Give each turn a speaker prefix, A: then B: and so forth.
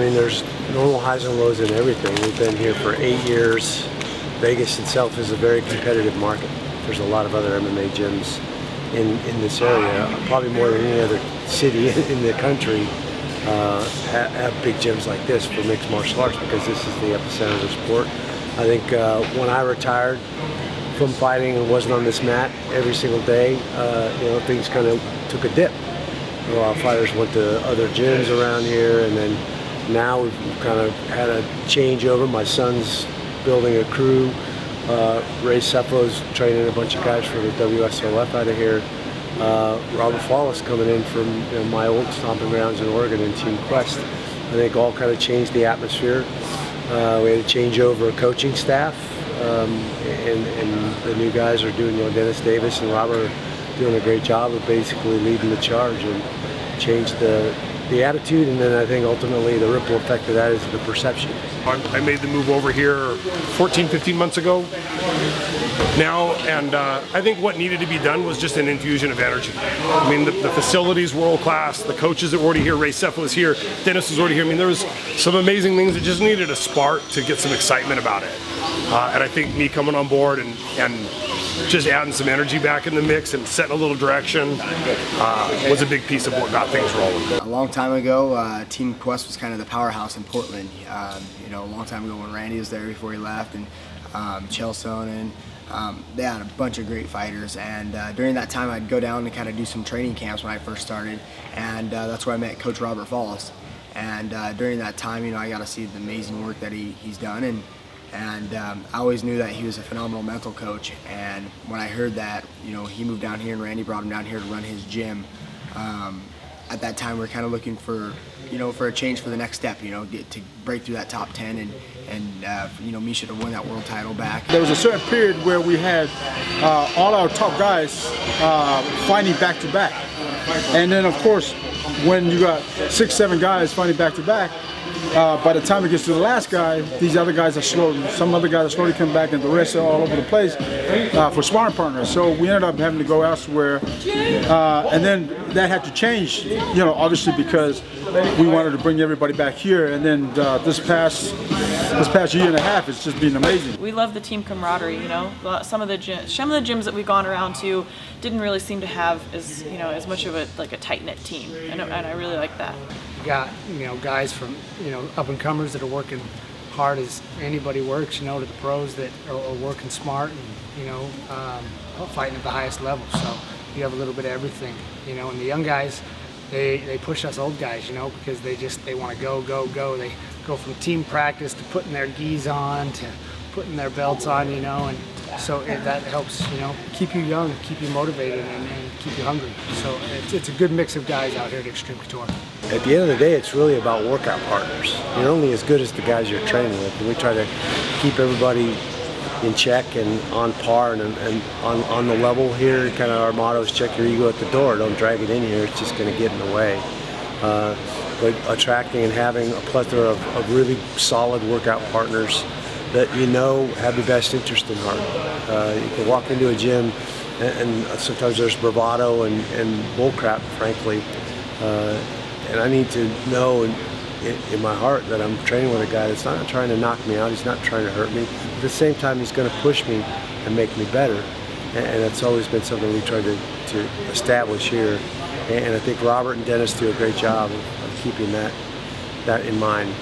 A: mean, there's normal highs and lows in everything. We've been here for 8 years. Vegas itself is a very competitive market. There's a lot of other MMA gyms in this area, probably more than any other city in the country have big gyms like this for mixed martial arts, because this is the epicenter of the sport. I think when I retired from fighting and wasn't on this mat every single day, you know, things kind of took a dip. A lot of fighters went to other gyms around here, and then now we've kind of had a changeover. My son's building a crew. Ray Cefo's training a bunch of guys for the WSOF out of here. Robert Fallis coming in from, you know, my old stomping grounds in Oregon in Team Quest. I think all kind of changed the atmosphere. We had to change over a coaching staff, and the new guys are doing, you know, Dennis Davis and Robert are doing a great job of basically leading the charge and changed the attitude, and then I think ultimately the ripple effect of that is the perception.
B: I made the move over here 14, 15 months ago now, and I think what needed to be done was just an infusion of energy. I mean, the facilities were world class, the coaches that were already here, Ray Cepho was here, Dennis was already here. I mean, there was some amazing things that just needed a spark to get some excitement about it. And I think me coming on board and just adding some energy back in the mix and setting a little direction was a big piece of what got things rolling.
C: A long time ago, Team Quest was kind of the powerhouse in Portland. You know, a long time ago when Randy was there before he left, and Chelson, and they had a bunch of great fighters. And during that time, I'd go down and kind of do some training camps when I first started, and that's where I met Coach Robert Fallis. And during that time, you know, I got to see the amazing work that he's done, and I always knew that he was a phenomenal mental coach. And when I heard that, you know, he moved down here and Randy brought him down here to run his gym, at that time we were kind of looking for, you know, for a change for the next step, you know, to break through that top 10 and you know, Misha to win that world title back.
D: There was a certain period where we had all our top guys fighting back to back. And then of course, when you got 6, 7 guys fighting back to back, by the time it gets to the last guy, these other guys are slow. Some other guys are slowly coming back, and the rest are all over the place for sparring partners. So we ended up having to go elsewhere, and then that had to change. You know, obviously because we wanted to bring everybody back here, and then this past year and a half, it's just been amazing.
E: We love the team camaraderie. You know, some of the gyms that we've gone around to didn't really seem to have as much of a tight knit team, and I really like that.
F: Got, you know, guys from, you know, up and comers that are working hard as anybody works, you know, to the pros that are working smart and, you know, fighting at the highest level. So you have a little bit of everything, you know. And the young guys, they push us old guys, you know, because they want to go. They go from team practice to putting their gis on to putting their belts on, you know, and so that helps, you know, keep you young, keep you motivated, and keep you hungry. So it's a good mix of guys out here at Xtreme Couture.
A: At the end of the day, it's really about workout partners. You're only as good as the guys you're training with, and we try to keep everybody in check and on par and on the level here. Kind of our motto is check your ego at the door. Don't drag it in here. It's just going to get in the way. But attracting and having a plethora of really solid workout partners that you know have the best interest in heart. You can walk into a gym and sometimes there's bravado and bullcrap, frankly. And I need to know in my heart that I'm training with a guy that's not trying to knock me out, he's not trying to hurt me. At the same time, he's going to push me and make me better. And that's always been something we try to establish here. And I think Robert and Dennis do a great job of keeping that in mind.